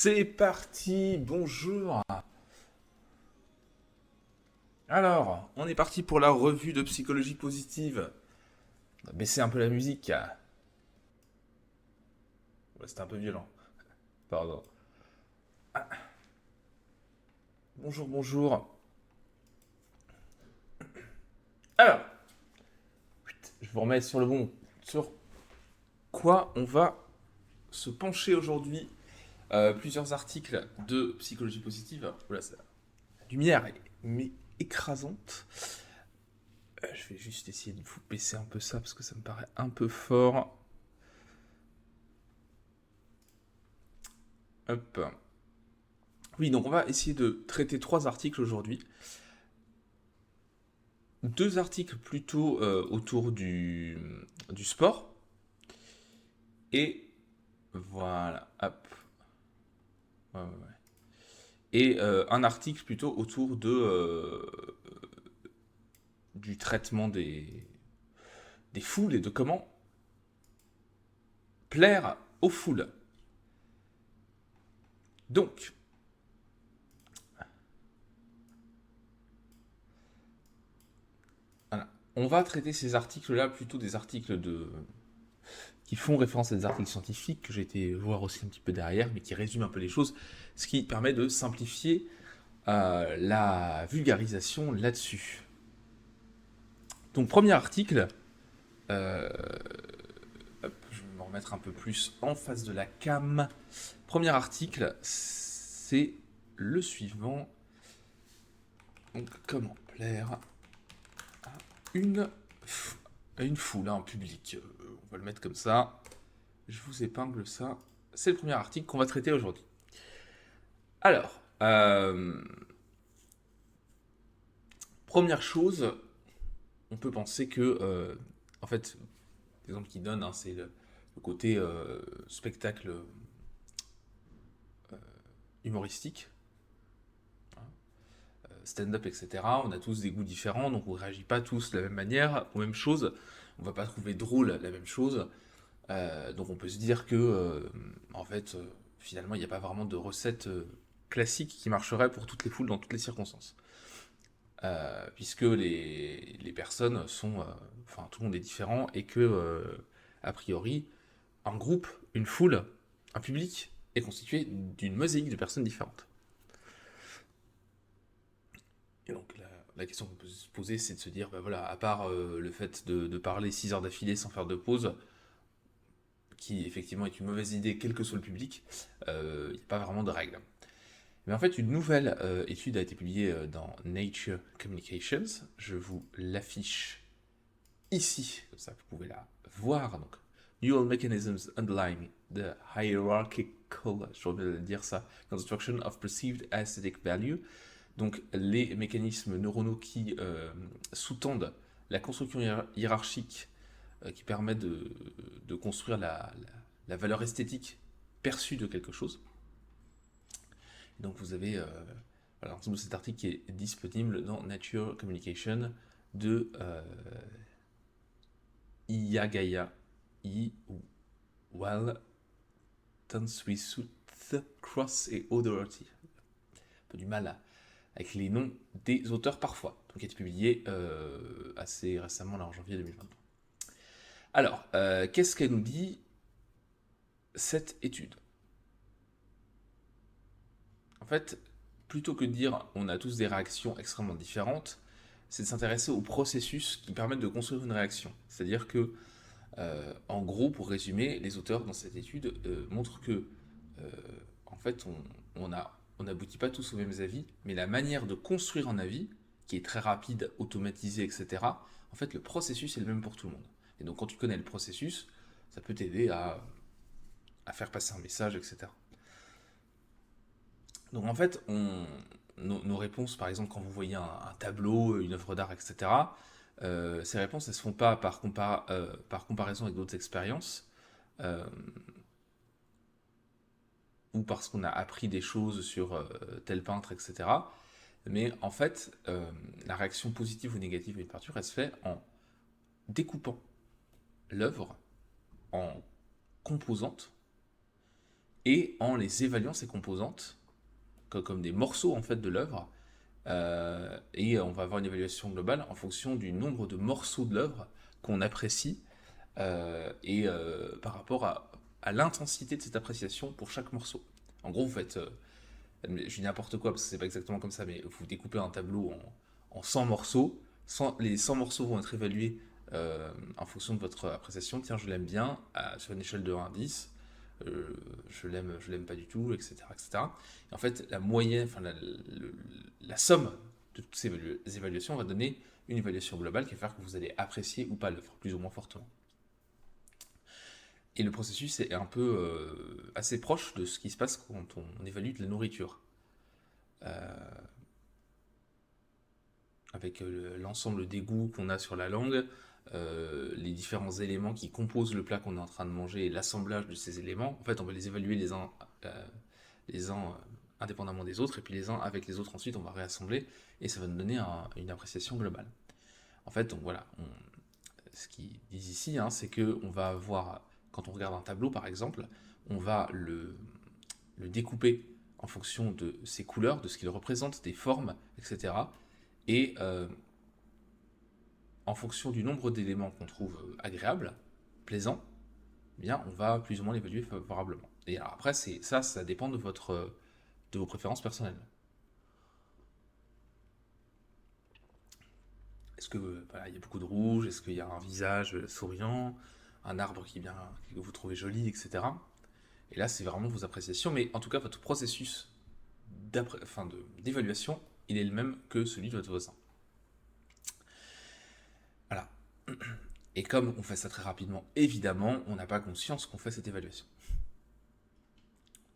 C'est parti, bonjour. Alors, on est parti pour la revue de psychologie positive. On va baisser un peu la musique. Ouais, c'était un peu violent. Pardon. Bonjour, bonjour. Alors, je vous remets sur le bon. Sur quoi on va se pencher aujourd'hui. Plusieurs articles de psychologie positive. Voilà, la lumière est mais écrasante. Je vais juste essayer de vous baisser un peu ça parce que ça me paraît un peu fort. Hop. Oui, donc on va essayer de traiter 3 articles aujourd'hui. 2 articles plutôt autour du sport. Et voilà, hop. Ouais, ouais, ouais. Et un article plutôt autour du traitement des foules et de comment plaire aux foules. Donc, voilà. On va traiter ces articles-là plutôt des articles qui font référence à des articles scientifiques que j'ai été voir aussi un petit peu derrière, mais qui résument un peu les choses, ce qui permet de simplifier la vulgarisation là-dessus. Donc, premier article, euh, hop, je vais me remettre un peu plus en face de la cam. Premier article, c'est le suivant. Donc, comment plaire à une, à une foule, un public. On va le mettre comme ça. Je vous épingle ça. C'est le premier article qu'on va traiter aujourd'hui. Alors, première chose, on peut penser que, en fait, l'exemple qu'il donne, hein, c'est le côté spectacle humoristique, stand-up, etc. On a tous des goûts différents, donc on ne réagit pas tous de la même manière aux mêmes choses. On ne va pas trouver drôle la même chose. Donc on peut se dire que, en fait, finalement, il n'y a pas vraiment de recette classique qui marcherait pour toutes les foules dans toutes les circonstances. Puisque les personnes sont... Enfin, tout le monde est différent et que, a priori, un groupe, une foule, un public est constitué d'une mosaïque de personnes différentes. Et donc la question qu'on peut se poser, c'est de se dire, bah voilà, à part le fait de parler 6 heures d'affilée sans faire de pause, qui effectivement est une mauvaise idée, quel que soit le public, il n'y a pas vraiment de règles. Mais en fait, une nouvelle étude a été publiée dans Nature Communications. Je vous l'affiche ici, comme ça vous pouvez la voir. Donc, Neural mechanisms underlying the hierarchical, je vais dire ça, construction of perceived aesthetic value. Donc, les mécanismes neuronaux qui sous-tendent la construction hiérarchique qui permet de construire la valeur esthétique perçue de quelque chose. Donc, vous avez voilà, cet article qui est disponible dans Nature Communication de Iyagaya Well Tanswisut Cross et O'Doherty. Un peu du mal avec les noms des auteurs parfois. Donc, qui a été publié assez récemment, là, en janvier 2023. Alors, qu'est-ce qu'elle nous dit, cette étude? En fait, plutôt que de dire on a tous des réactions extrêmement différentes, c'est de s'intéresser aux processus qui permettent de construire une réaction. C'est-à-dire que, en gros, pour résumer, les auteurs dans cette étude montrent que, en fait, on n'aboutit pas tous aux mêmes avis, mais la manière de construire un avis, qui est très rapide, automatisé, etc., en fait, le processus est le même pour tout le monde. Et donc, quand tu connais le processus, ça peut t'aider à faire passer un message, etc. Donc, en fait, nos réponses, par exemple, quand vous voyez un tableau, une œuvre d'art, etc., ces réponses, elles ne se font pas par comparaison avec d'autres expériences, euh, ou parce qu'on a appris des choses sur tel peintre, etc. Mais en fait, la réaction positive ou négative à une peinture, elle se fait en découpant l'œuvre en composantes et en les évaluant ces composantes comme des morceaux en fait de l'œuvre. Et on va avoir une évaluation globale en fonction du nombre de morceaux de l'œuvre qu'on apprécie et par rapport à l'intensité de cette appréciation pour chaque morceau. En gros, vous faites, je dis n'importe quoi parce que c'est pas exactement comme ça, mais vous découpez un tableau en 100 morceaux. Les 100 morceaux vont être évalués en fonction de votre appréciation. Tiens, je l'aime bien, sur une échelle de 1 à 10. Je l'aime pas du tout, etc., etc. Et en fait, la moyenne, enfin la somme de toutes ces évaluations va donner une évaluation globale qui va faire que vous allez apprécier ou pas l'œuvre, plus ou moins fortement. Et le processus est un peu assez proche de ce qui se passe quand on évalue de la nourriture. Avec l'ensemble des goûts qu'on a sur la langue, les différents éléments qui composent le plat qu'on est en train de manger et l'assemblage de ces éléments. En fait, on va les évaluer les uns indépendamment des autres, et puis les uns avec les autres ensuite, on va réassembler, et ça va nous donner une appréciation globale. En fait, donc voilà, ce qu'ils disent ici, hein, c'est qu'on va avoir, quand on regarde un tableau par exemple, on va le découper en fonction de ses couleurs, de ce qu'il représente, des formes, etc. Et en fonction du nombre d'éléments qu'on trouve agréables, plaisants, eh bien, on va plus ou moins l'évaluer favorablement. Et alors après, ça dépend de vos préférences personnelles. Est-ce que voilà, il y a beaucoup de rouge? Est-ce qu'il y a un visage souriant? Un arbre que vous trouvez joli, etc. Et là, c'est vraiment vos appréciations. Mais en tout cas, votre processus d'évaluation, il est le même que celui de votre voisin. Voilà. Et comme on fait ça très rapidement, évidemment, on n'a pas conscience qu'on fait cette évaluation.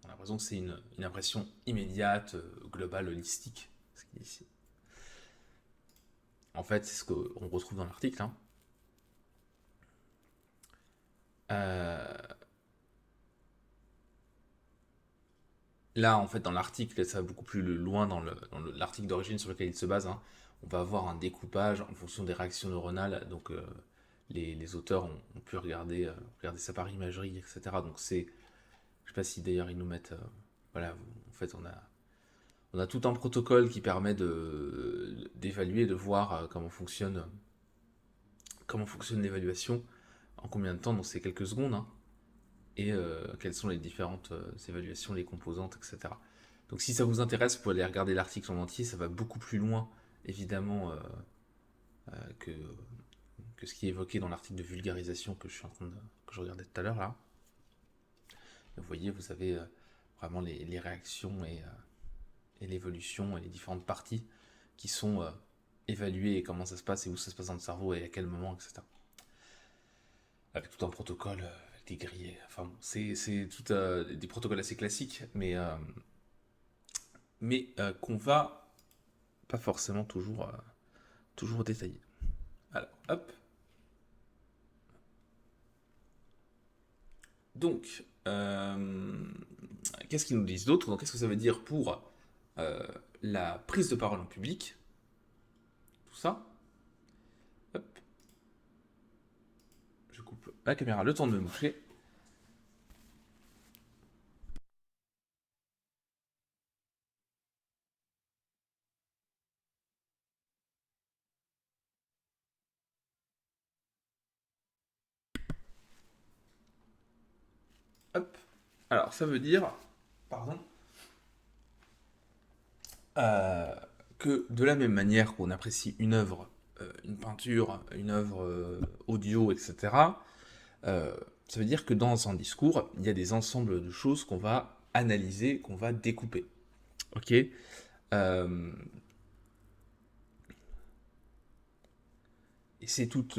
On a l'impression que c'est une impression immédiate, globale, holistique, ce qu'il dit ici. En fait, c'est ce qu'on retrouve dans l'article. Hein. Là, en fait, dans l'article, ça va beaucoup plus loin dans l'article d'origine sur lequel il se base. Hein, on va avoir un découpage en fonction des réactions neuronales. Donc, les auteurs ont pu regarder ça par imagerie, etc. Donc, je sais pas si d'ailleurs ils nous mettent. Voilà, en fait, on a tout un protocole qui permet d'évaluer, de voir comment fonctionne l'évaluation, en combien de temps, donc c'est quelques secondes, hein, et quelles sont les différentes évaluations, les composantes, etc. Donc si ça vous intéresse, vous pouvez aller regarder l'article en entier, ça va beaucoup plus loin, évidemment, que, que ce qui est évoqué dans l'article de vulgarisation que je regardais tout à l'heure, là. Vous voyez, vous avez vraiment les réactions et l'évolution et les différentes parties qui sont évaluées et comment ça se passe et où ça se passe dans le cerveau et à quel moment, etc. Avec tout un protocole, avec des grilles. Enfin, bon, c'est tout des protocoles assez classiques, mais qu'on va pas forcément toujours détailler. Alors, hop. Donc, qu'est-ce qu'ils nous disent d'autre? Donc, qu'est-ce que ça veut dire pour euh, la prise de parole en public? Tout ça. Hop. Je coupe la caméra, le temps de me moucher. Hop. Alors, ça veut dire, pardon, euh, que de la même manière qu'on apprécie une œuvre, une peinture, une œuvre audio, etc., ça veut dire que dans un discours, il y a des ensembles de choses qu'on va analyser, qu'on va découper. Ok. Et c'est toutes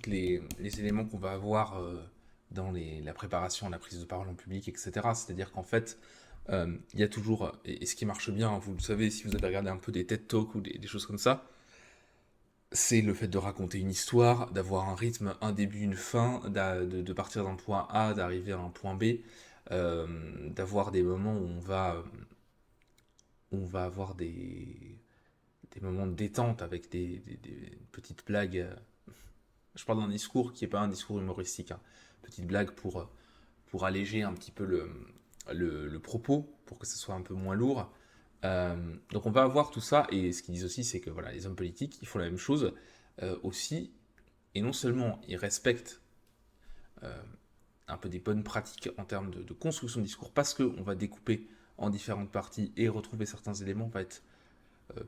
les éléments qu'on va avoir dans la préparation, la prise de parole en public, etc. C'est-à-dire qu'en fait, il y a toujours, et ce qui marche bien, vous le savez, si vous avez regardé un peu des TED Talks ou des choses comme ça, c'est le fait de raconter une histoire, d'avoir un rythme, un début, une fin, de partir d'un point A, d'arriver à un point B, d'avoir des moments où on va avoir des moments de détente avec des petites blagues. Je parle d'un discours qui n'est pas un discours humoristique. Hein. Petite blague pour alléger un petit peu le propos, pour que ce soit un peu moins lourd. Donc on va avoir tout ça, et ce qu'ils disent aussi, c'est que voilà, les hommes politiques, ils font la même chose aussi, et non seulement ils respectent un peu des bonnes pratiques en termes de construction de discours, parce qu'on va découper en différentes parties et retrouver certains éléments va être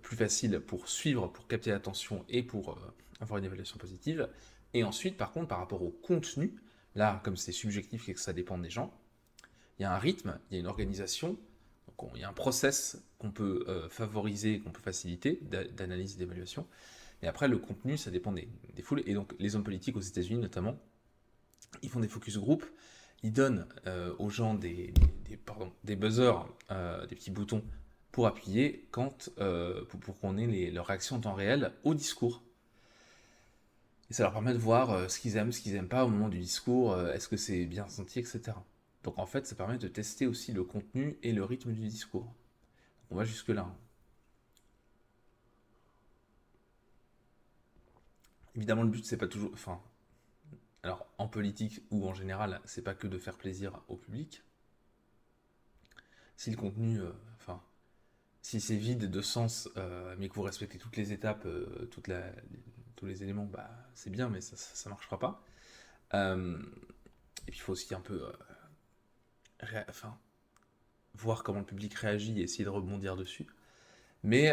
plus facile pour suivre, pour capter l'attention et pour avoir une évaluation positive. Et ensuite, par contre, par rapport au contenu, là, comme c'est subjectif et que ça dépend des gens, il y a un rythme, il y a une organisation, donc il y a un process qu'on peut favoriser, qu'on peut faciliter d'analyse et d'évaluation. Et après, le contenu, ça dépend des foules. Et donc, les hommes politiques aux États-Unis, notamment, ils font des focus group, ils donnent aux gens des buzzers, des petits boutons pour appuyer pour qu'on ait leurs réactions en temps réel au discours. Et ça leur permet de voir ce qu'ils aiment, ce qu'ils n'aiment pas au moment du discours, est-ce que c'est bien senti, etc. Donc en fait, ça permet de tester aussi le contenu et le rythme du discours. On va jusque-là, hein. Évidemment, le but, c'est pas toujours. Enfin, alors en politique ou en général, c'est pas que de faire plaisir au public. Si le contenu. Enfin, si c'est vide de sens, mais que vous respectez toutes les étapes, tous les éléments, bah c'est bien, mais ça marchera pas. Et puis il faut aussi un peu enfin, voir comment le public réagit et essayer de rebondir dessus. Mais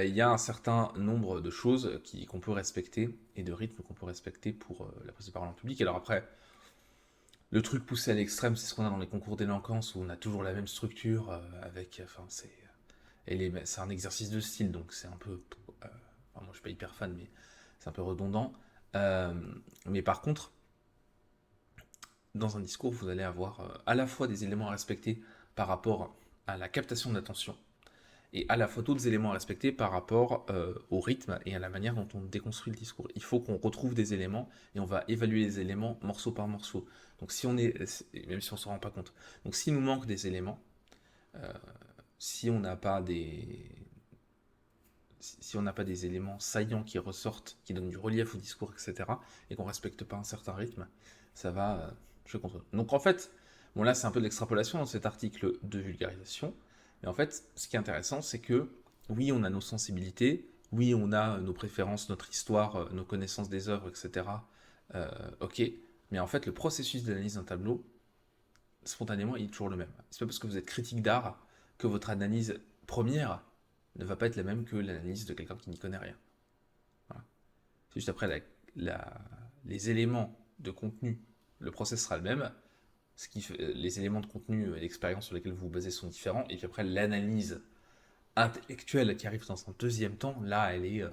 il y a un certain nombre de choses qu'on peut respecter et de rythmes qu'on peut respecter pour la prise de parole en public. Alors après, le truc poussé à l'extrême, c'est ce qu'on a dans les concours d'éloquence où on a toujours la même structure avec. Enfin, c'est un exercice de style, donc c'est un peu. Moi, je suis pas hyper fan, mais c'est un peu redondant. Euh, mais par contre, dans un discours, vous allez avoir à la fois des éléments à respecter par rapport à la captation de l'attention, et à la fois d'autres éléments à respecter par rapport au rythme et à la manière dont on déconstruit le discours. Il faut qu'on retrouve des éléments et on va évaluer les éléments morceau par morceau. Donc si on est, même si on ne se rend pas compte, donc s'il nous manque des éléments, euh, si on n'a pas si on n'a pas des éléments saillants qui ressortent, qui donnent du relief au discours, etc., et qu'on ne respecte pas un certain rythme, ça va jouer contre nous. Donc en fait, bon là c'est un peu de l'extrapolation dans cet article de vulgarisation, mais en fait ce qui est intéressant c'est que oui on a nos sensibilités, oui on a nos préférences, notre histoire, nos connaissances des œuvres, etc. Ok, mais en fait le processus d'analyse d'un tableau, spontanément il est toujours le même. C'est pas parce que vous êtes critique d'art que votre analyse première ne va pas être la même que l'analyse de quelqu'un qui n'y connaît rien. Voilà. C'est juste après les éléments de contenu, le process sera le même, les éléments de contenu et d'expérience sur lesquels vous vous basez sont différents, et puis après l'analyse intellectuelle qui arrive dans un deuxième temps, là elle est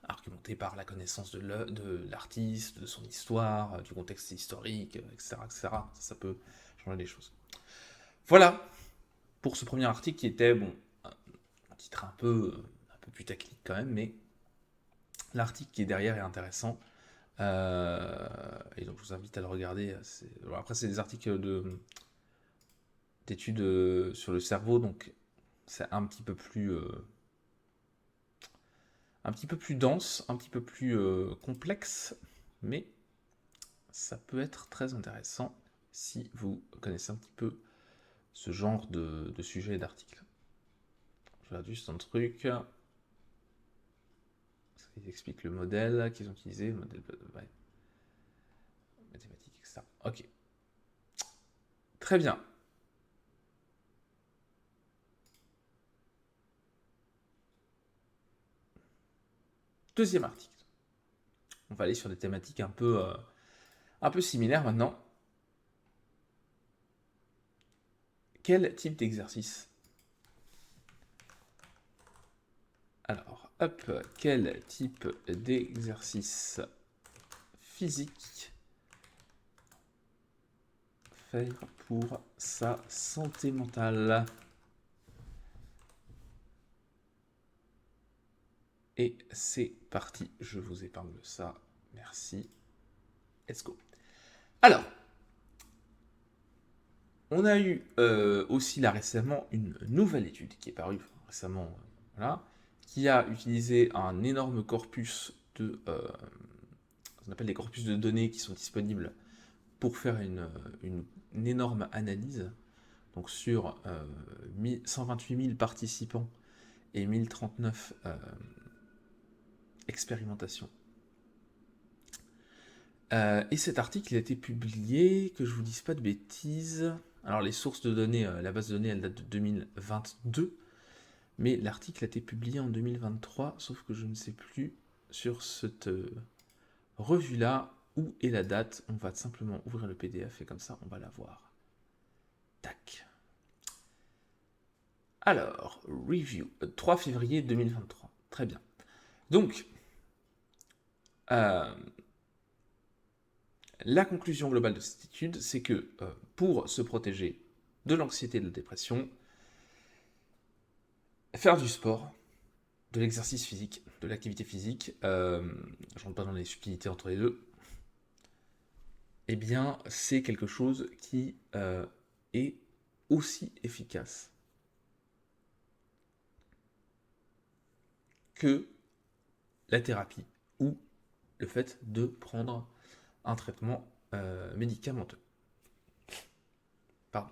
argumentée par la connaissance de l'artiste, de son histoire, du contexte historique, etc. etc. Ça peut changer les choses. Voilà pour ce premier article qui était, bon, un titre un peu putaclic quand même, mais l'article qui est derrière est intéressant. Et donc je vous invite à le regarder. Après, c'est des articles d'études sur le cerveau, donc c'est un petit peu plus dense, un petit peu plus complexe, mais ça peut être très intéressant si vous connaissez un petit peu ce genre de sujet et d'article. Je regarde juste un truc. Ils expliquent le modèle qu'ils ont utilisé, le modèle ouais, mathématique, etc. Ok. Très bien. Deuxième article. On va aller sur des thématiques un peu similaires maintenant. Quel type d'exercice? Alors, hop, quel type d'exercice physique faire pour sa santé mentale? Et c'est parti, je vous épargne ça. Merci. Let's go. Alors, on a eu aussi là récemment une nouvelle étude qui est parue récemment, voilà, qui a utilisé un énorme corpus on appelle des corpus de données qui sont disponibles pour faire une énorme analyse, donc sur 128 000 participants et 1039 expérimentations. Et cet article, il a été publié, que je vous dise pas de bêtises. Alors les sources de données, la base de données, elle date de 2022, mais l'article a été publié en 2023, sauf que je ne sais plus sur cette revue-là où est la date. On va simplement ouvrir le PDF et comme ça, on va la voir. Tac. Alors, review, 3 février 2023. Très bien. Donc, la conclusion globale de cette étude, c'est que pour se protéger de l'anxiété et de la dépression, faire du sport, de l'exercice physique, de l'activité physique, je ne rentre pas dans les subtilités entre les deux, eh bien, c'est quelque chose qui est aussi efficace que la thérapie ou le fait de prendre un traitement médicamenteux. Pardon.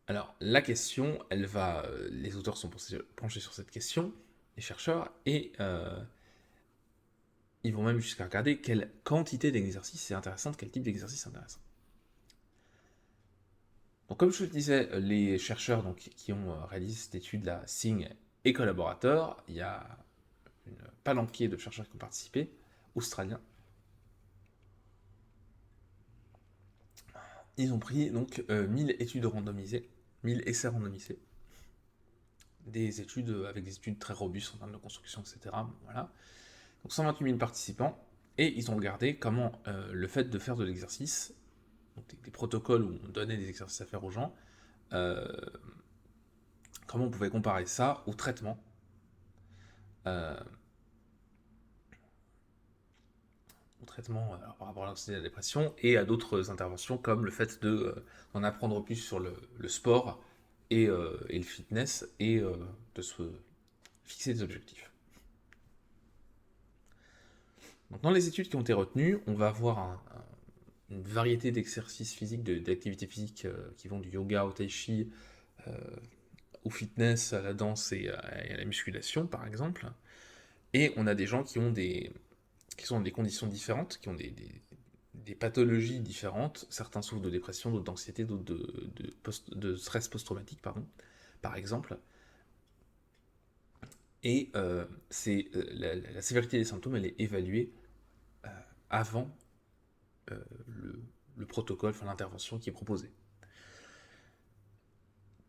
Alors, la question, les auteurs sont penchés sur cette question, les chercheurs, et ils vont même jusqu'à regarder quelle quantité d'exercice est intéressante, quel type d'exercice est intéressant. Donc, comme je le disais, les chercheurs qui ont réalisé cette étude-là, Singh et collaborateurs, il y a une palanquée de chercheurs qui ont participé, australiens. Ils ont pris donc 1000 études randomisées, 1000 essais randomisés, des études avec des études très robustes en termes de construction, etc. Voilà. Donc 128 000 participants, et ils ont regardé comment le fait de faire de l'exercice, donc des protocoles où on donnait des exercices à faire aux gens, comment on pouvait comparer ça au traitement. Par rapport à l'anxiété et à la dépression, et à d'autres interventions comme le fait d'en apprendre plus sur le sport et le fitness, et de se fixer des objectifs. Donc, dans les études qui ont été retenues, on va avoir une variété d'exercices physiques, d'activités physiques qui vont du yoga au tai chi, au fitness, à la danse et à la musculation, par exemple. Et on a des gens qui sont dans des conditions différentes, qui ont des pathologies différentes. Certains souffrent de dépression, d'autres d'anxiété, d'autres de stress post-traumatique, par exemple. Et la sévérité des symptômes, elle est évaluée avant le protocole, enfin l'intervention qui est proposée.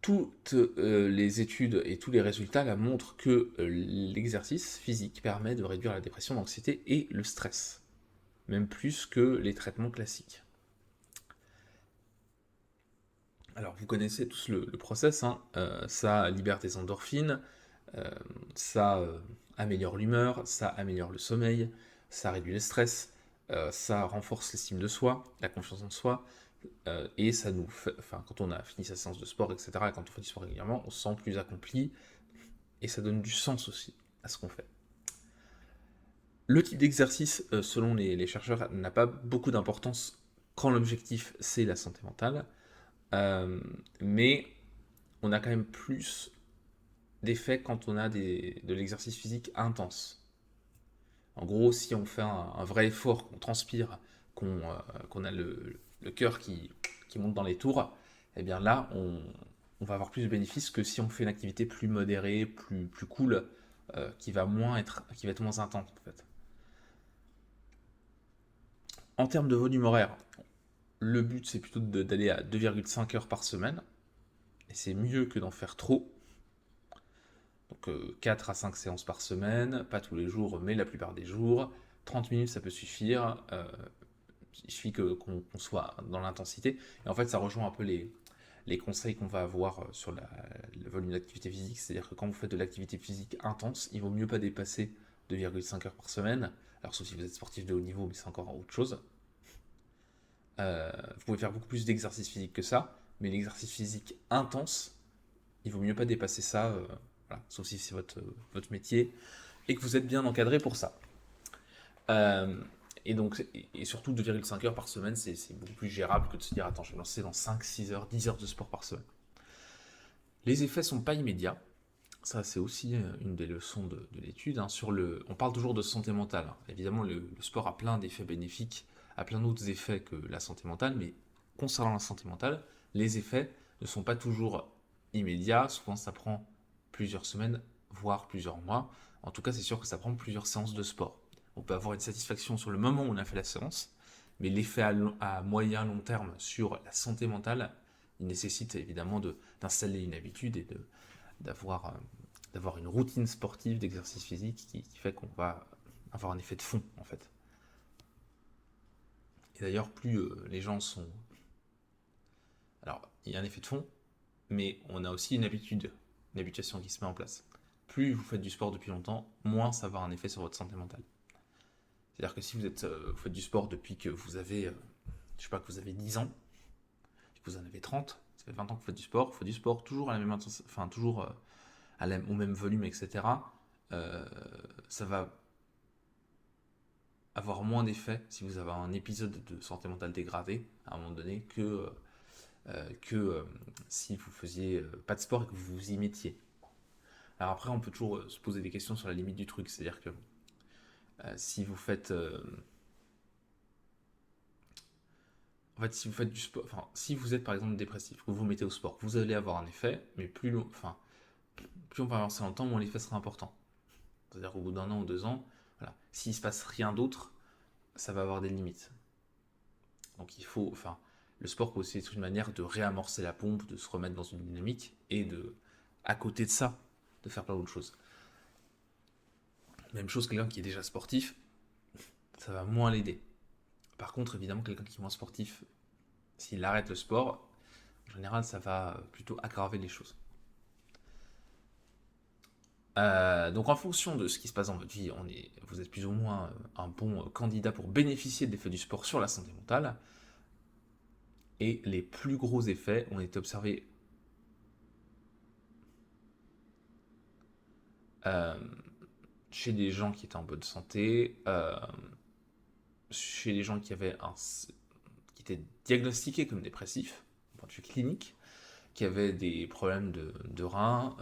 Toutes les études et tous les résultats là, montrent que l'exercice physique permet de réduire la dépression, l'anxiété et le stress, même plus que les traitements classiques. Alors, vous connaissez tous le process, hein. Ça libère des endorphines, ça améliore l'humeur, ça améliore le sommeil, ça réduit le stress, ça renforce l'estime de soi, la confiance en soi, et ça nous fait, quand on a fini sa séance de sport, etc., et quand on fait du sport régulièrement, on se sent plus accompli, et ça donne du sens aussi à ce qu'on fait. Le type d'exercice, selon les chercheurs, n'a pas beaucoup d'importance quand l'objectif c'est la santé mentale, mais on a quand même plus d'effet quand on a de l'exercice physique intense. En gros, si on fait un vrai effort, qu'on transpire, qu'on a le cœur qui monte dans les tours, eh bien là, on va avoir plus de bénéfices que si on fait une activité plus modérée, plus cool, qui va être moins intense en fait. En termes de volume horaire, le but c'est plutôt d'aller à 2,5 heures par semaine, et c'est mieux que d'en faire trop. Donc 4 à 5 séances par semaine, pas tous les jours, mais la plupart des jours. 30 minutes, ça peut suffire. Il suffit qu'on soit dans l'intensité. Et en fait, ça rejoint un peu les conseils qu'on va avoir sur le volume d'activité physique. C'est-à-dire que quand vous faites de l'activité physique intense, il vaut mieux pas dépasser 2,5 heures par semaine. Alors, sauf si vous êtes sportif de haut niveau, mais c'est encore autre chose. Vous pouvez faire beaucoup plus d'exercices physiques que ça, mais l'exercice physique intense, il vaut mieux pas dépasser ça. Voilà, sauf si c'est votre métier et que vous êtes bien encadré pour ça. Et donc, et surtout 2,5 heures par semaine, c'est beaucoup plus gérable que de se dire, attends, je vais me lancer dans 5, 6 heures, 10 heures de sport par semaine. Les effets sont pas immédiats. Ça, c'est aussi une des leçons de l'étude. On parle toujours de santé mentale, hein. Évidemment, le sport a plein d'effets bénéfiques, a plein d'autres effets que la santé mentale, mais concernant la santé mentale, les effets ne sont pas toujours immédiats. Souvent, ça prend plusieurs semaines, voire plusieurs mois. En tout cas, c'est sûr que ça prend plusieurs séances de sport. On peut avoir une satisfaction sur le moment où on a fait la séance, mais l'effet à moyen long terme sur la santé mentale, il nécessite évidemment d'installer une habitude et d'avoir d'avoir une routine sportive d'exercice physique qui fait qu'on va avoir un effet de fond en fait. Et d'ailleurs, plus les gens sont... Alors, il y a un effet de fond, mais on a aussi une habituation qui se met en place. Plus vous faites du sport depuis longtemps, moins ça va avoir un effet sur votre santé mentale. C'est-à-dire que si vous faites du sport depuis que vous avez, je sais pas, que vous avez 10 ans, que vous en avez 30, ça fait 20 ans que vous faites du sport toujours à la même intensité, enfin toujours au même volume, etc., ça va avoir moins d'effet si vous avez un épisode de santé mentale dégradé à un moment donné que si vous faisiez pas de sport et que vous vous y mettiez. Alors après, on peut toujours se poser des questions sur la limite du truc, c'est-à-dire que si vous faites en fait, si vous faites du sport, enfin, si vous êtes par exemple dépressif, que vous vous mettez au sport, vous allez avoir un effet, mais plus on va avancer dans le temps, moins l'effet sera important. C'est-à-dire qu'au bout d'un an ou 2 ans, voilà, s'il se passe rien d'autre, ça va avoir des limites. Donc le sport peut aussi être une manière de réamorcer la pompe, de se remettre dans une dynamique et à côté de ça, de faire plein d'autres choses. Même chose, quelqu'un qui est déjà sportif, ça va moins l'aider. Par contre, évidemment, quelqu'un qui est moins sportif, s'il arrête le sport, en général, ça va plutôt aggraver les choses. Donc en fonction de ce qui se passe dans votre vie, vous êtes plus ou moins un bon candidat pour bénéficier de l'effet du sport sur la santé mentale. Et les plus gros effets ont été observés euh, chez des gens qui étaient en bonne santé, chez des gens qui étaient diagnostiqués comme dépressifs, d'un point de vue clinique, qui avaient des problèmes de reins,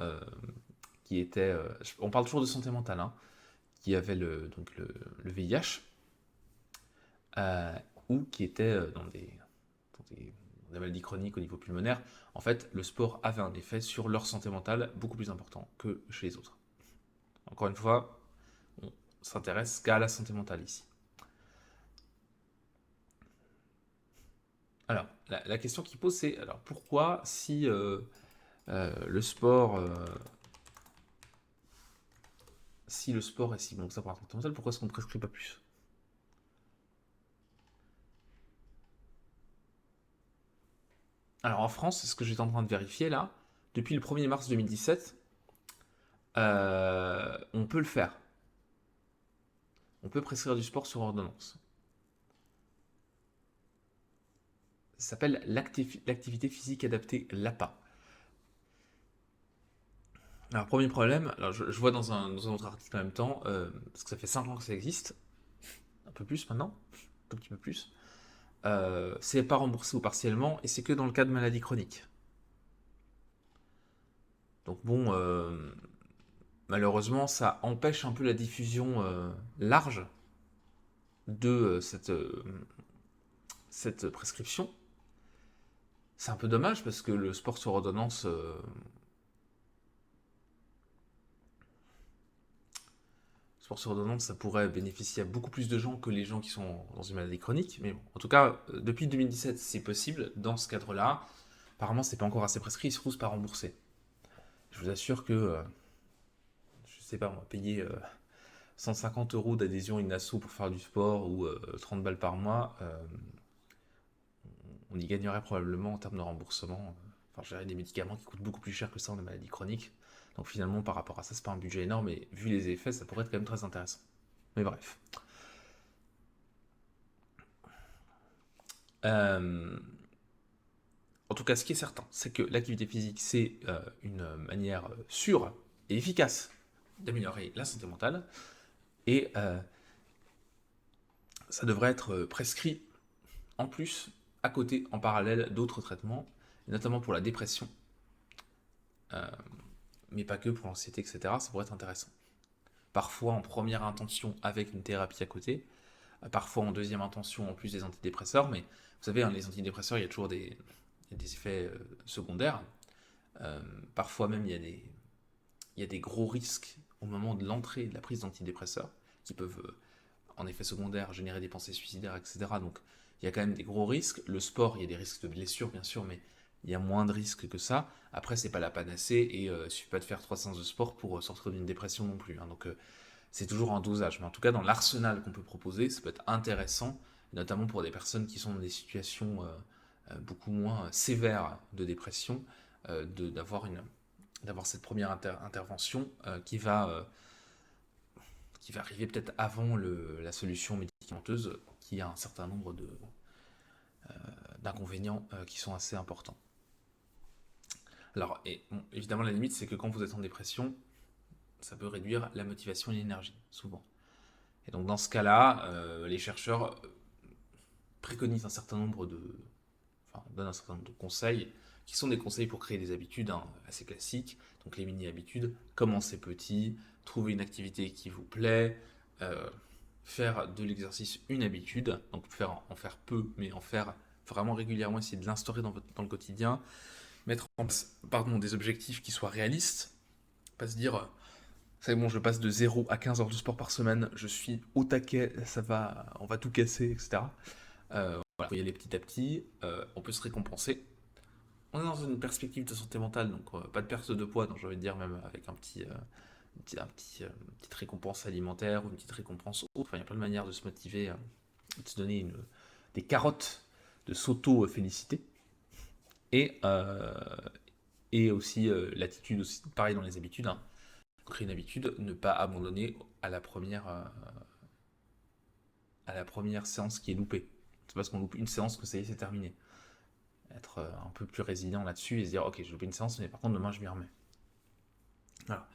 on parle toujours de santé mentale, hein, qui avaient le VIH, ou qui étaient dans des maladies chroniques au niveau pulmonaire. En fait, le sport avait un effet sur leur santé mentale beaucoup plus important que chez les autres. Encore une fois, on s'intéresse qu'à la santé mentale ici. Alors, la question qui pose, c'est alors pourquoi si le sport est si bon que ça pour la santé mentale, pourquoi est-ce qu'on ne prescrit pas plus? Alors en France, c'est ce que j'étais en train de vérifier là. Depuis le 1er mars 2017, on peut le faire. On peut prescrire du sport sur ordonnance. Ça s'appelle l'activité physique adaptée, l'APA. Alors, premier problème, alors je vois dans un autre article en même temps, parce que ça fait 5 ans que ça existe, un peu plus maintenant, un tout petit peu plus. C'est pas remboursé ou partiellement, et c'est que dans le cas de maladies chroniques. Donc bon, malheureusement, ça empêche un peu la diffusion large de cette prescription. C'est un peu dommage parce que le sport sur ordonnance, ça pourrait bénéficier à beaucoup plus de gens que les gens qui sont dans une maladie chronique. Mais bon, en tout cas, depuis 2017, c'est possible. Dans ce cadre-là, apparemment, c'est pas encore assez prescrit. Il se trouve, c'est pas remboursé. Je vous assure que, je sais pas, on va payer 150 euros d'adhésion à une asso pour faire du sport ou 30 balles par mois. On y gagnerait probablement en termes de remboursement. Enfin, j'ai des médicaments qui coûtent beaucoup plus cher que ça en maladie chronique. Donc finalement, par rapport à ça, c'est pas un budget énorme, et vu les effets, ça pourrait être quand même très intéressant. Mais bref. Euh, En tout cas, ce qui est certain, c'est que l'activité physique, c'est une manière sûre et efficace d'améliorer la santé mentale. Et ça devrait être prescrit en plus, à côté, en parallèle, d'autres traitements, notamment pour la dépression, euh, mais pas que pour l'anxiété, etc. Ça pourrait être intéressant. Parfois en première intention avec une thérapie à côté, parfois en deuxième intention en plus des antidépresseurs, mais vous savez, hein, les antidépresseurs, il y a toujours des effets secondaires. Euh, Parfois même, il y a des gros risques au moment de l'entrée de la prise d'antidépresseurs qui peuvent, en effet secondaire, générer des pensées suicidaires, etc. Donc, il y a quand même des gros risques. Le sport, il y a des risques de blessure, bien sûr, mais il y a moins de risques que ça. Après, c'est pas la panacée et il ne suffit pas de faire 3 séances de sport pour sortir d'une dépression non plus, hein. Donc, c'est toujours un dosage. Mais en tout cas, dans l'arsenal qu'on peut proposer, ça peut être intéressant, notamment pour des personnes qui sont dans des situations beaucoup moins sévères de dépression, d'avoir cette première intervention qui va arriver peut-être avant la solution médicamenteuse, qui a un certain nombre d'inconvénients qui sont assez importants. Alors, bon, évidemment, la limite, c'est que quand vous êtes en dépression, ça peut réduire la motivation et l'énergie, souvent. Et donc, dans ce cas-là, les chercheurs préconisent un certain nombre enfin, donnent un certain nombre de conseils, qui sont des conseils pour créer des habitudes, hein, assez classiques. Donc, les mini-habitudes, commencez petit, trouver une activité qui vous plaît, euh, faire de l'exercice une habitude, donc en faire peu, mais en faire vraiment régulièrement, essayer de l'instaurer dans le quotidien, mettre en place des objectifs qui soient réalistes, pas se dire, c'est bon, je passe de 0 à 15 heures de sport par semaine, je suis au taquet, on va tout casser, etc. Voilà, il faut y aller petit à petit, on peut se récompenser. On est dans une perspective de santé mentale, donc pas de perte de poids, donc j'ai envie de dire même avec une petite récompense alimentaire ou une petite récompense autre. Enfin, il y a plein de manières de se motiver, de se donner des carottes, de s'auto-féliciter. Et, euh, et aussi l'attitude, aussi, pareil dans les habitudes, hein. Créer une habitude, ne pas abandonner à la première séance qui est loupée. C'est parce qu'on loupe une séance que ça y est, c'est terminé. Être un peu plus résilient là-dessus et se dire, ok, j'ai loupé une séance, mais par contre, demain, je m'y remets. Voilà.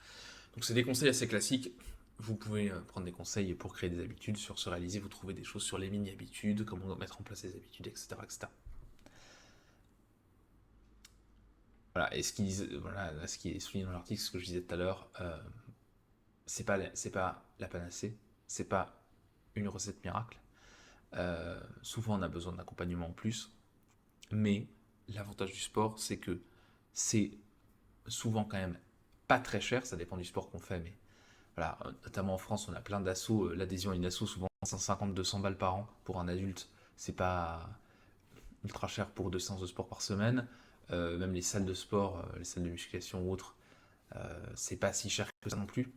Donc, c'est des conseils assez classiques. Vous pouvez prendre des conseils pour créer des habitudes, sur se réaliser, vous trouvez des choses sur les mini-habitudes, comment mettre en place les habitudes, etc. etc. Voilà, et ce qui est souligné dans l'article, ce que je disais tout à l'heure, c'est pas la panacée, c'est pas une recette miracle. Souvent, on a besoin d'accompagnement en plus, mais l'avantage du sport, c'est que c'est souvent quand même pas très cher, ça dépend du sport qu'on fait, mais voilà, notamment en France, on a plein d'assauts, l'adhésion à une asso, souvent 150-200 balles par an pour un adulte, c'est pas ultra cher pour 2 séances de sport par semaine. Même les salles de sport, les salles de musculation ou autres, c'est pas si cher que ça non plus.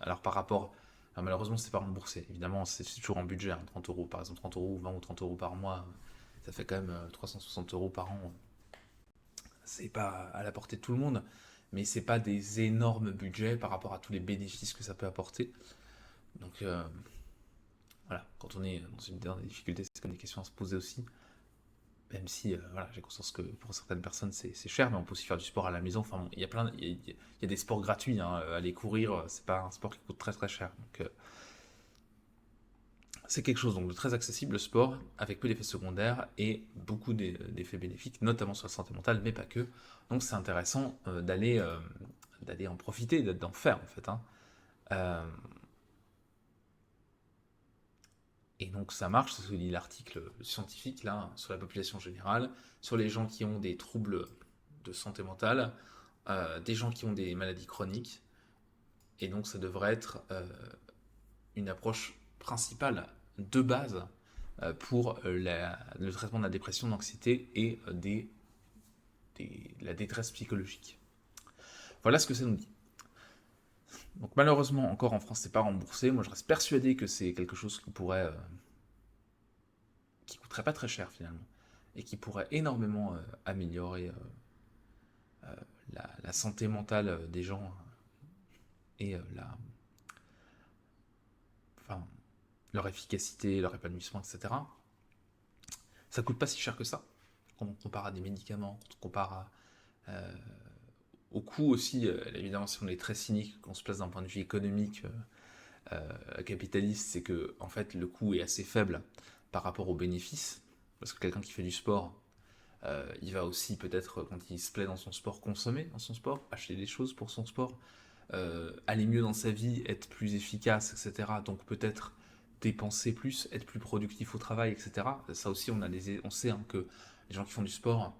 Alors par rapport, alors, malheureusement c'est pas remboursé, évidemment c'est toujours en budget, hein, 30 euros par exemple, 30 euros, 20 ou 30 euros par mois, ça fait quand même 360 euros par an. C'est pas à la portée de tout le monde, mais c'est pas des énormes budgets par rapport à tous les bénéfices que ça peut apporter. Donc voilà, quand on est dans des difficultés, c'est comme des questions à se poser aussi. Même si voilà, j'ai conscience que pour certaines personnes c'est cher, mais on peut aussi faire du sport à la maison. Enfin, bon, il y a des sports gratuits, hein. Aller courir, c'est pas un sport qui coûte très très cher. Donc c'est quelque chose donc, de très accessible, le sport, avec peu d'effets secondaires et beaucoup d'effets bénéfiques, notamment sur la santé mentale, mais pas que. Donc c'est intéressant d'aller en profiter, d'en faire en fait, hein. Euh, et donc ça marche, c'est ce que dit l'article scientifique là, sur la population générale, sur les gens qui ont des troubles de santé mentale, des gens qui ont des maladies chroniques, et donc ça devrait être une approche principale de base pour le traitement de la dépression, de l'anxiété et la détresse psychologique. Voilà ce que ça nous dit. Donc malheureusement, encore en France, c'est pas remboursé. Moi, je reste persuadé que c'est quelque chose qui coûterait pas très cher finalement, et qui pourrait énormément améliorer la santé mentale des gens et enfin, leur efficacité, leur épanouissement, etc. Ça coûte pas si cher que ça. Quand on compare à des médicaments, quand on compare au coût aussi, évidemment si on est très cynique, qu'on se place d'un point de vue économique, capitaliste, c'est que en fait le coût est assez faible par rapport aux bénéfices, parce que quelqu'un qui fait du sport, il va aussi peut-être, quand il se plaît dans son sport, consommer dans son sport, acheter des choses pour son sport, aller mieux dans sa vie, être plus efficace, etc. Donc peut-être dépenser plus, être plus productif au travail, etc. Ça aussi, on sait hein, que les gens qui font du sport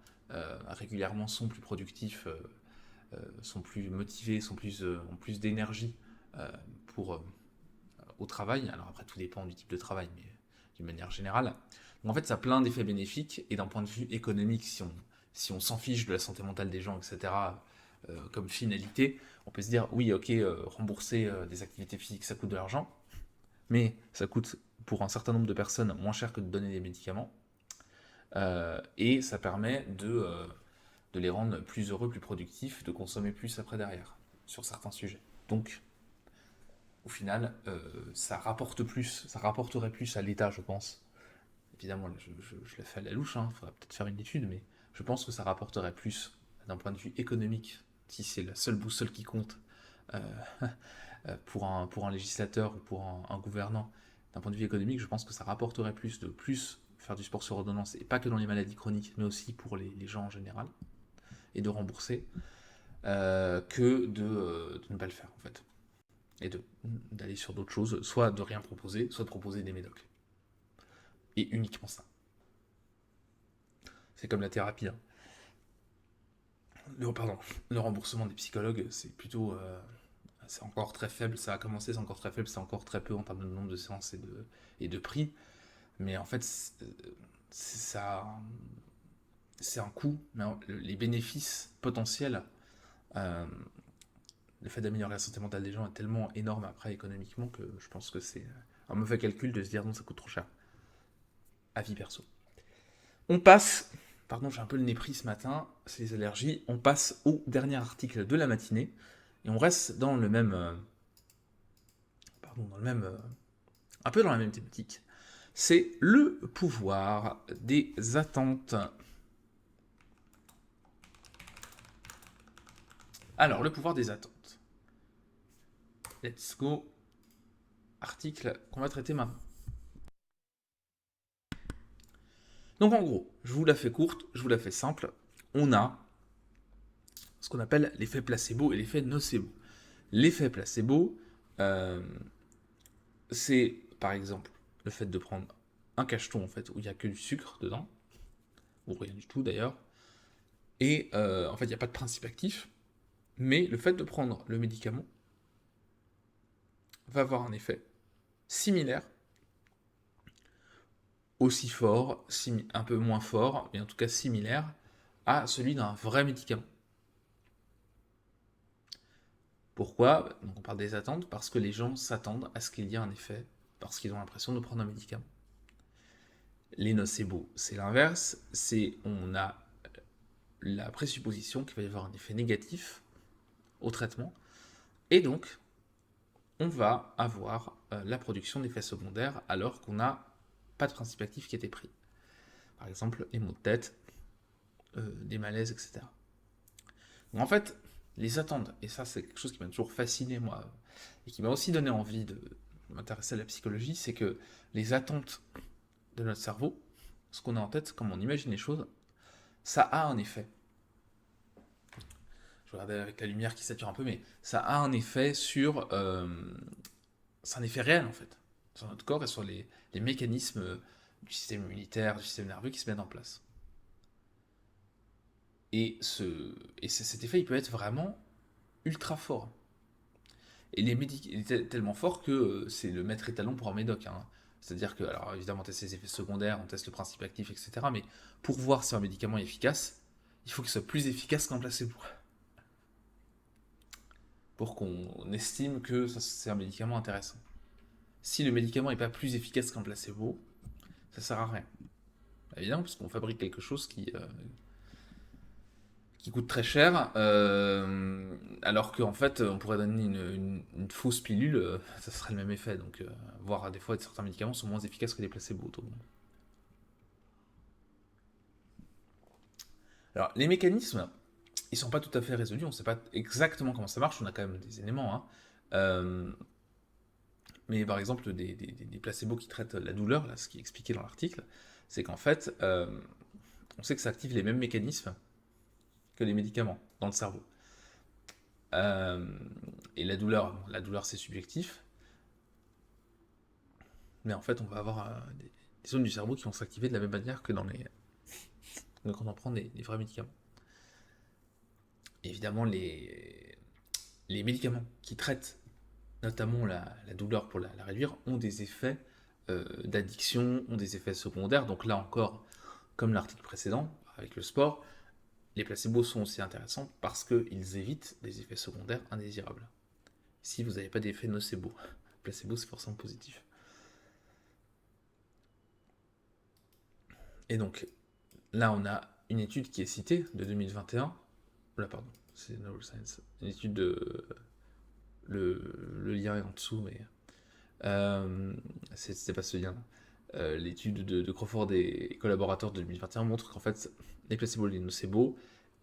régulièrement sont plus productifs, sont plus motivés, ont plus d'énergie euh, pour au travail. Alors après, tout dépend du type de travail, mais d'une manière générale. Donc en fait, ça a plein d'effets bénéfiques, et d'un point de vue économique, si on s'en fiche de la santé mentale des gens, etc., comme finalité, on peut se dire, oui, ok, rembourser des activités physiques, ça coûte de l'argent, mais ça coûte pour un certain nombre de personnes moins cher que de donner des médicaments, et ça permet de les rendre plus heureux, plus productifs, de consommer plus après derrière, sur certains sujets. Donc, au final, ça rapporterait plus à l'État, je pense. Évidemment, là, je l'ai fait à la louche, il faudra peut-être faire une étude, mais je pense que ça rapporterait plus d'un point de vue économique, si c'est la seule boussole qui compte euh, pour un législateur ou pour un gouvernant. D'un point de vue économique, je pense que ça rapporterait plus de plus faire du sport sur ordonnance, et pas que dans les maladies chroniques, mais aussi pour les gens en général, et de rembourser, que de ne pas le faire, en fait. Et d'aller sur d'autres choses, soit de rien proposer, soit de proposer des médocs. Et uniquement ça. C'est comme la thérapie. Hein. Le remboursement des psychologues, c'est plutôt. C'est encore très faible, ça a commencé, c'est encore très faible, c'est encore très peu en termes de nombre de séances et de prix. Mais en fait, ça, c'est un coût, mais les bénéfices potentiels, euh, le fait d'améliorer la santé mentale des gens est tellement énorme après économiquement que je pense que c'est un mauvais calcul de se dire non, ça coûte trop cher. Avis perso. On passe, pardon, j'ai un peu le nez pris ce matin, c'est les allergies. On passe au dernier article de la matinée et on reste dans le même, un peu dans la même thématique. C'est le pouvoir des attentes. Alors, le pouvoir des attentes. Let's go. Article qu'on va traiter maintenant. Donc en gros, je vous la fais courte, je vous la fais simple. On a ce qu'on appelle l'effet placebo et l'effet nocebo. L'effet placebo, euh, c'est par exemple le fait de prendre un cacheton en fait où il n'y a que du sucre dedans, ou rien du tout d'ailleurs, et en fait il n'y a pas de principe actif, mais le fait de prendre le médicament va avoir un effet similaire, aussi fort, un peu moins fort, mais en tout cas similaire à celui d'un vrai médicament. Pourquoi? Donc on parle des attentes, parce que les gens s'attendent à ce qu'il y ait un effet, parce qu'ils ont l'impression de prendre un médicament. Les nocebo, c'est l'inverse, on a la présupposition qu'il va y avoir un effet négatif au traitement, et donc on va avoir la production d'effets secondaires alors qu'on n'a pas de principe actif qui a été pris. Par exemple, les maux de tête, des malaises, etc. Donc en fait, les attentes, et ça c'est quelque chose qui m'a toujours fasciné moi, et qui m'a aussi donné envie de m'intéresser à la psychologie, c'est que les attentes de notre cerveau, ce qu'on a en tête, comme on imagine les choses, ça a un effet. Je regardais avec la lumière qui sature un peu, mais ça a un effet sur... c'est un effet réel en fait, sur notre corps et sur les mécanismes du système immunitaire, du système nerveux qui se mettent en place. Et, cet effet, il peut être vraiment ultra fort. Et il est tellement fort que c'est le maître étalon pour un médoc. Hein. C'est-à-dire que, alors évidemment, on teste ses effets secondaires, on teste le principe actif, etc. Mais pour voir si un médicament est efficace, il faut qu'il soit plus efficace qu'un placebo. Pour qu'on estime que c'est un médicament intéressant. Si le médicament n'est pas plus efficace qu'un placebo, ça sert à rien. Évidemment, parce qu'on fabrique quelque chose qui coûte très cher, alors qu'en fait, on pourrait donner une fausse pilule, ça serait le même effet. Donc, voire des fois, certains médicaments sont moins efficaces que des placebos. Alors, les mécanismes, ils sont pas tout à fait résolus. On ne sait pas exactement comment ça marche. On a quand même des éléments. Hein. Mais par exemple, des placebos qui traitent la douleur, là, ce qui est expliqué dans l'article, c'est qu'en fait, on sait que ça active les mêmes mécanismes que les médicaments dans le cerveau. Euh, et la douleur c'est subjectif, mais en fait on va avoir des zones du cerveau qui vont s'activer de la même manière que quand on prend des vrais médicaments. Et évidemment, les médicaments qui traitent notamment la douleur pour la réduire ont des effets d'addiction, ont des effets secondaires. Donc là encore, comme l'article précédent, avec le sport, les placebos sont aussi intéressants parce qu'ils évitent des effets secondaires indésirables. Si vous n'avez pas d'effet nocebo, placebo c'est forcément positif. Et donc là on a une étude qui est citée de 2021, là pardon, c'est Neuroscience, une étude de le lien est en dessous mais c'était pas ce lien. L'étude de Crawford et collaborateurs de 2021 montre qu'en fait les placebos et les nocebo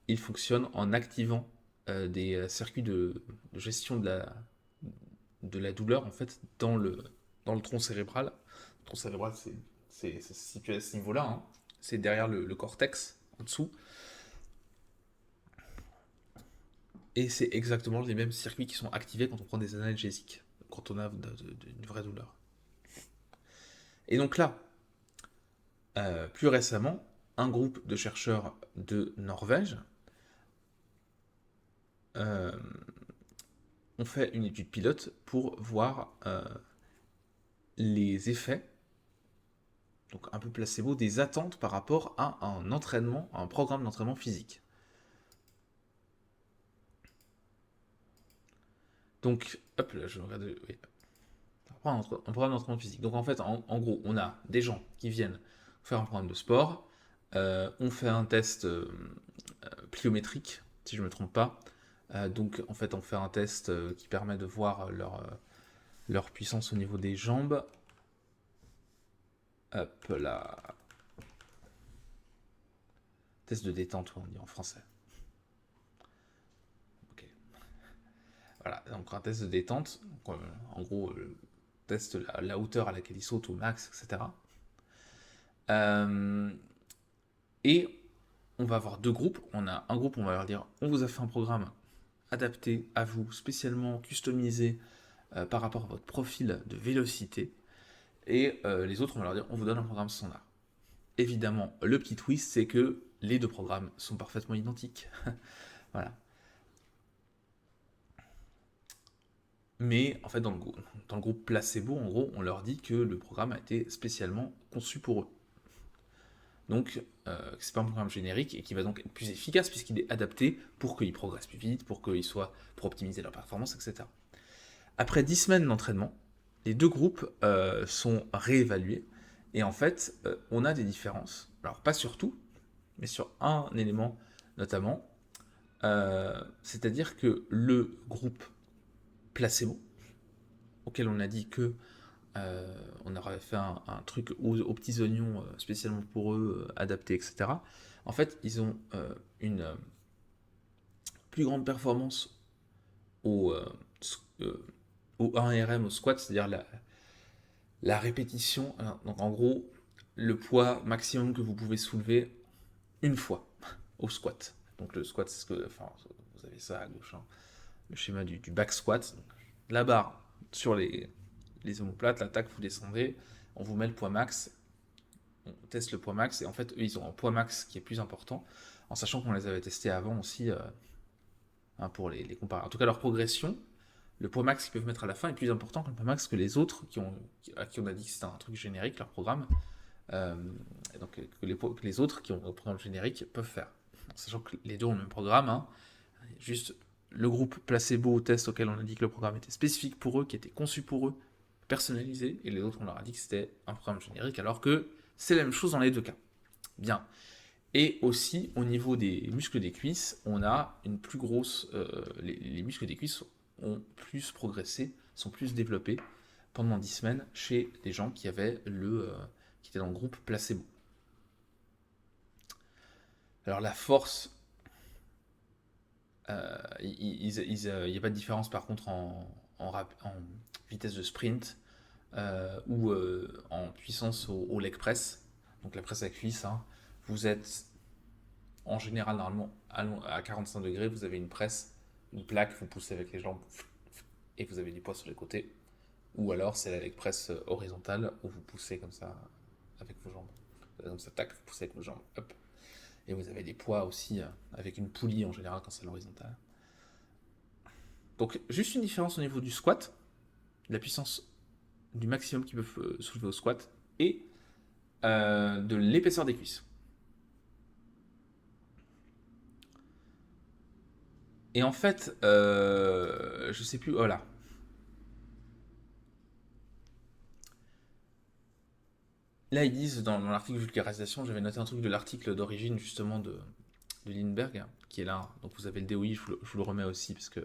ils fonctionnent en activant des circuits de gestion de la douleur en fait dans le tronc cérébral. Le tronc cérébral, c'est situé à ce niveau-là, hein. C'est derrière le cortex, en dessous. Et c'est exactement les mêmes circuits qui sont activés quand on prend des analgésiques, quand on a une vraie douleur. Et donc là, plus récemment, un groupe de chercheurs de Norvège ont fait une étude pilote pour voir les effets, donc un peu placebo, des attentes par rapport à un entraînement, à un programme d'entraînement physique. Donc, hop là, je regarde. Oui. Un programme d'entraînement physique. Donc en fait, en gros, on a des gens qui viennent faire un programme de sport, on fait un test pliométrique, si je ne me trompe pas. Donc en fait, on fait un test qui permet de voir leur puissance au niveau des jambes. Hop là. Test de détente, on dit en français. Ok. Voilà, donc un test de détente. Donc, en gros, teste la hauteur à laquelle il saute au max, etc. Et on va avoir deux groupes. On a un groupe, on va leur dire, on vous a fait un programme adapté à vous, spécialement customisé par rapport à votre profil de vélocité. Et les autres, on va leur dire, on vous donne un programme standard. Évidemment, le petit twist, c'est que les deux programmes sont parfaitement identiques. Voilà. Mais en fait, dans le groupe placebo, en gros, on leur dit que le programme a été spécialement conçu pour eux. Donc, c'est pas un programme générique et qui va donc être plus efficace puisqu'il est adapté pour qu'ils progressent plus vite, pour optimiser leur performance, etc. Après 10 semaines d'entraînement, les deux groupes sont réévalués et en fait, on a des différences. Alors, pas sur tout, mais sur un élément notamment, c'est-à-dire que le groupe placebo, auquel on a dit que on aurait fait un truc aux petits oignons spécialement pour eux, adapté, etc. En fait, ils ont une plus grande performance au, au 1RM, au squat, c'est-à-dire la répétition. Donc en gros, le poids maximum que vous pouvez soulever une fois au squat. Donc le squat, c'est ce que, enfin, vous avez ça à gauche, hein, le schéma du back squat. Donc, la barre sur les omoplates, l'attaque, vous descendez, on vous met le poids max, on teste le poids max, et en fait, eux, ils ont un poids max qui est plus important, en sachant qu'on les avait testés avant aussi, hein, pour les comparer. En tout cas, leur progression, le poids max qu'ils peuvent mettre à la fin est plus important que le poids max que les autres, à qui on a dit que c'était un truc générique, leur programme, euh, et donc que les autres qui ont un programme générique peuvent faire. En sachant que les deux ont le même programme, hein, juste le groupe placebo au test auquel on a dit que le programme était spécifique pour eux, qui était conçu pour eux, personnalisé, et les autres on leur a dit que c'était un programme générique, alors que c'est la même chose dans les deux cas. Bien. Et aussi au niveau des muscles des cuisses, on a une plus grosse, les muscles des cuisses ont plus progressé, sont plus développés pendant 10 semaines chez des gens qui avaient qui étaient dans le groupe placebo. Alors la force, il n'y a pas de différence par contre en vitesse de sprint, ou en puissance au leg press, donc la presse à cuisse, hein, vous êtes en général normalement à 45 degrés, vous avez une presse, une plaque, vous poussez avec les jambes et vous avez du poids sur les côtés. Ou alors c'est la leg press horizontale où vous poussez comme ça avec vos jambes. Comme ça, tac, vous poussez avec vos jambes, hop. Et vous avez des poids aussi avec une poulie en général quand c'est l'horizontale. Donc juste une différence au niveau du squat, de la puissance du maximum qu'ils peuvent soulever au squat et de l'épaisseur des cuisses. Et en fait, je sais plus, voilà. Là, ils disent dans l'article vulgarisation, j'avais noté un truc de l'article d'origine justement de Lindbergh, hein, qui est là. Donc vous avez le DOI, je vous le remets aussi parce que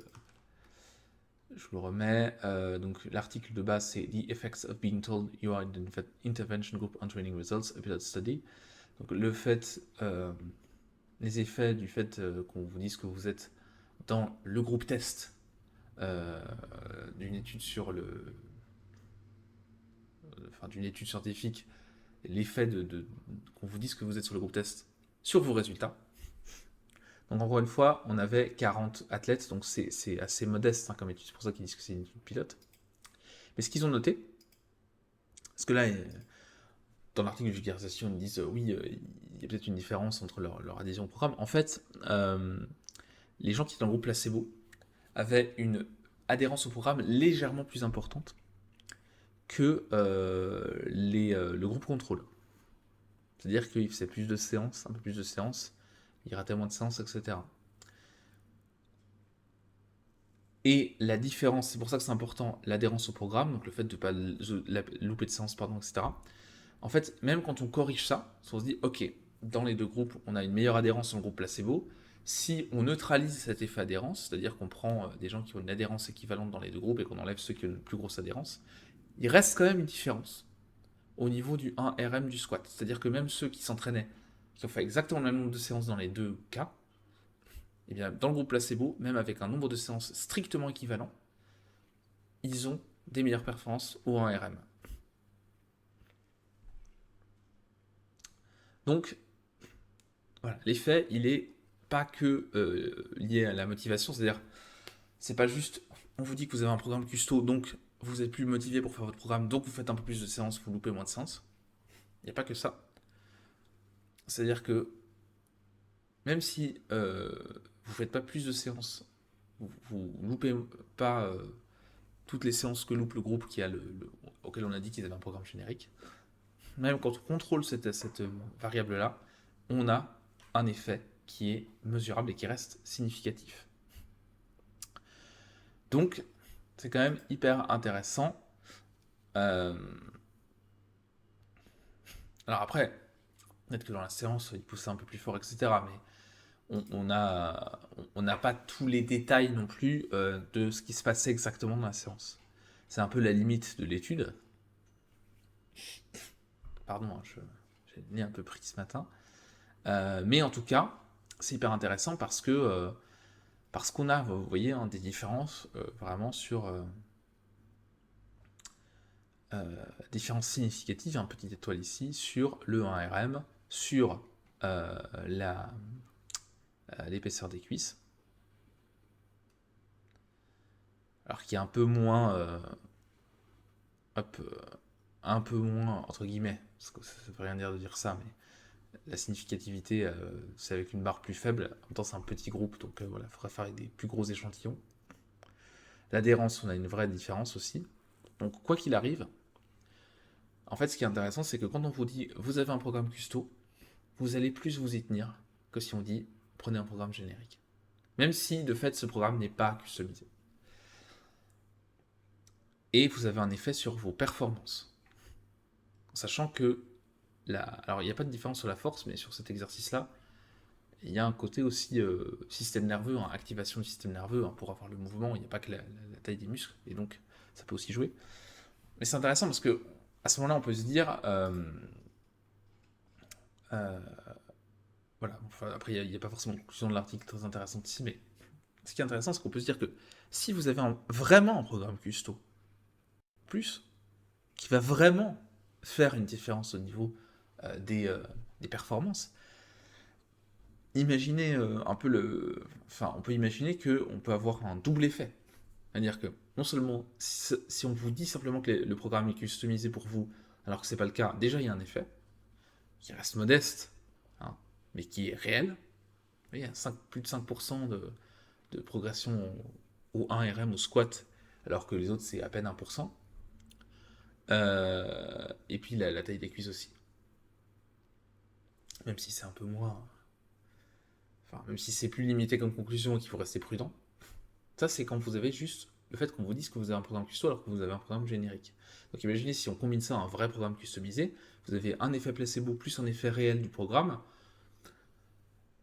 je vous le remets. Donc l'article de base c'est The Effects of Being Told You Are in the Intervention Group on Training Results, a Pilot Study. Donc le fait, les effets du fait qu'on vous dise que vous êtes dans le groupe test d'une étude sur d'une étude scientifique, l'effet qu'on vous dise que vous êtes sur le groupe test sur vos résultats. Donc encore une fois, on avait 40 athlètes, donc c'est assez modeste hein, comme étude, c'est pour ça qu'ils disent que c'est une étude pilote. Mais ce qu'ils ont noté, parce que là, dans l'article de vulgarisation, ils disent oui, il y a peut-être une différence entre leur adhésion au programme. En fait, les gens qui étaient dans le groupe placebo avaient une adhérence au programme légèrement plus importante que le groupe contrôle. C'est-à-dire qu'ils faisaient plus de séances, un peu plus de séances, ils rataient moins de séances, etc. Et la différence, c'est pour ça que c'est important, l'adhérence au programme, donc le fait de ne pas louper de séance, etc. En fait, même quand on corrige ça, on se dit, ok, dans les deux groupes, on a une meilleure adhérence dans le groupe placebo. Si on neutralise cet effet adhérence, c'est-à-dire qu'on prend des gens qui ont une adhérence équivalente dans les deux groupes et qu'on enlève ceux qui ont une plus grosse adhérence, il reste quand même une différence au niveau du 1RM du squat. C'est-à-dire que même ceux qui s'entraînaient, qui ont fait exactement le même nombre de séances dans les deux cas, et bien dans le groupe placebo, même avec un nombre de séances strictement équivalent, ils ont des meilleures performances au 1RM. Donc, voilà, l'effet, il est pas que lié à la motivation, c'est-à-dire, c'est pas juste, on vous dit que vous avez un programme custo, donc vous êtes plus motivé pour faire votre programme, donc vous faites un peu plus de séances, vous loupez moins de séances. Il n'y a pas que ça. C'est-à-dire que même si vous faites pas plus de séances, vous loupez pas toutes les séances que loupe le groupe auquel on a dit qu'ils avaient un programme générique, même quand on contrôle cette variable-là, on a un effet qui est mesurable et qui reste significatif. Donc, c'est quand même hyper intéressant. Alors après, peut-être que dans la séance, il poussait un peu plus fort, etc. Mais on n'a pas tous les détails non plus de ce qui se passait exactement dans la séance. C'est un peu la limite de l'étude. Pardon, hein, j'ai le nez un peu pris ce matin. Mais en tout cas, c'est hyper intéressant parce qu'on a, vous voyez, hein, des différences vraiment sur différences significatives, un petite étoile ici, sur le 1RM, sur l'épaisseur des cuisses. Alors qui est un peu moins, un peu moins, entre guillemets, parce que ça ne veut rien dire de dire ça, mais la significativité, c'est avec une barre plus faible. En même temps, c'est un petit groupe, donc voilà, il faudra faire avec des plus gros échantillons. L'adhérence, on a une vraie différence aussi. Donc, quoi qu'il arrive, en fait, ce qui est intéressant, c'est que quand on vous dit vous avez un programme custo, vous allez plus vous y tenir que si on dit prenez un programme générique. Même si, de fait, ce programme n'est pas customisé. Et vous avez un effet sur vos performances. Sachant que, alors il n'y a pas de différence sur la force, mais sur cet exercice-là, il y a un côté aussi système nerveux, hein, activation du système nerveux, hein, pour avoir le mouvement, il n'y a pas que la taille des muscles, et donc ça peut aussi jouer. Mais c'est intéressant parce que à ce moment-là, on peut se dire, voilà, enfin, après il n'y a pas forcément de conclusion de l'article très intéressante ici, mais ce qui est intéressant, c'est qu'on peut se dire que si vous avez vraiment un programme custo, plus, qui va vraiment faire une différence au niveau des performances. Imaginez un peu Enfin, on peut imaginer qu'on peut avoir un double effet. C'est-à-dire que non seulement, si on vous dit simplement que le programme est customisé pour vous, alors que ce n'est pas le cas, déjà il y a un effet qui reste modeste, hein, mais qui est réel. Il y a plus de 5% de progression au 1 RM, au squat, alors que les autres c'est à peine 1%. Et puis la taille des cuisses aussi. Même si c'est un peu moins. Enfin, même si c'est plus limité comme conclusion et qu'il faut rester prudent. Ça, c'est quand vous avez juste le fait qu'on vous dise que vous avez un programme custo alors que vous avez un programme générique. Donc imaginez si on combine ça à un vrai programme customisé, vous avez un effet placebo plus un effet réel du programme.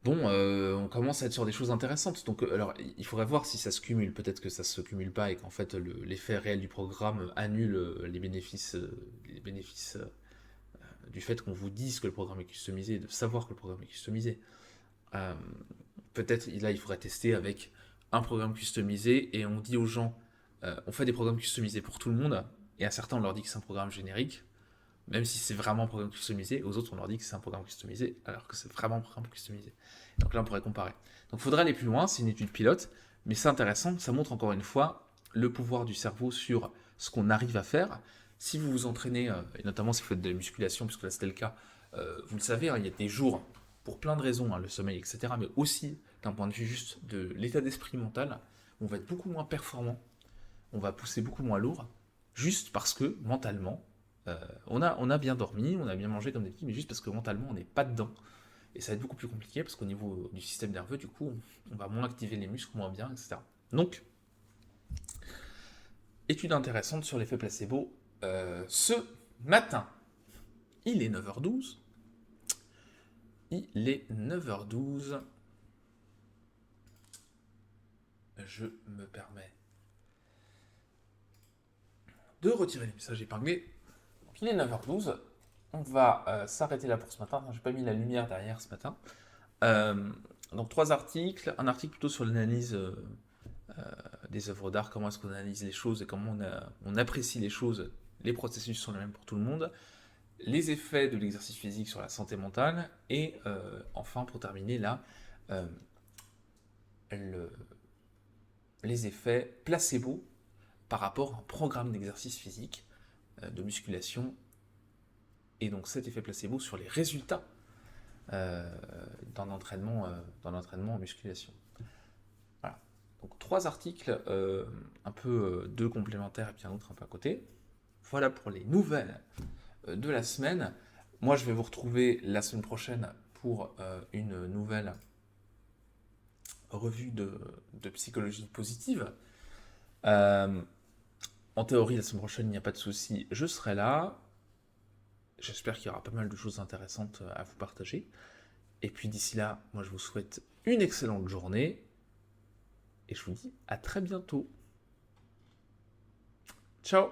Bon, on commence à être sur des choses intéressantes. Donc, alors, il faudrait voir si ça se cumule. Peut-être que ça se cumule pas et qu'en fait, l'effet réel du programme annule les bénéfices du fait qu'on vous dise que le programme est customisé, de savoir que le programme est customisé. Peut-être, là, il faudrait tester avec un programme customisé et on dit aux gens, on fait des programmes customisés pour tout le monde, et à certains, on leur dit que c'est un programme générique, même si c'est vraiment un programme customisé, aux autres, on leur dit que c'est un programme customisé, alors que c'est vraiment un programme customisé. Donc là, on pourrait comparer. Donc il faudrait aller plus loin, c'est une étude pilote, mais c'est intéressant, ça montre encore une fois le pouvoir du cerveau sur ce qu'on arrive à faire. Si vous vous entraînez, et notamment si vous faites de la musculation, puisque là c'était le cas, vous le savez, hein, il y a des jours, pour plein de raisons, hein, le sommeil, etc., mais aussi d'un point de vue juste de l'état d'esprit mental, on va être beaucoup moins performant, on va pousser beaucoup moins lourd, juste parce que mentalement, on a bien dormi, on a bien mangé comme d'habitude, mais juste parce que mentalement on n'est pas dedans. Et ça va être beaucoup plus compliqué parce qu'au niveau du système nerveux, du coup, on va moins activer les muscles, moins bien, etc. Donc, étude intéressante sur l'effet placebo ce matin. Il est 9h12. Il est 9h12. Je me permets de retirer les messages épinglés. Donc, il est 9h12. On va s'arrêter là pour ce matin. J'ai pas mis la lumière derrière ce matin. Donc 3 articles. Un article plutôt sur l'analyse des œuvres d'art, comment est-ce qu'on analyse les choses et comment on apprécie les choses. Les processus sont les mêmes pour tout le monde. Les effets de l'exercice physique sur la santé mentale. Et enfin, pour terminer, là, les effets placebo par rapport à un programme d'exercice physique, de musculation, et donc cet effet placebo sur les résultats d'un entraînement en musculation. Voilà. Donc 3 articles, un peu 2 complémentaires et puis un autre un peu à côté. Voilà pour les nouvelles de la semaine. Moi, je vais vous retrouver la semaine prochaine pour une nouvelle revue de psychologie positive. En théorie, la semaine prochaine, il n'y a pas de souci, je serai là. J'espère qu'il y aura pas mal de choses intéressantes à vous partager. Et puis d'ici là, moi je vous souhaite une excellente journée. Et je vous dis à très bientôt. Ciao!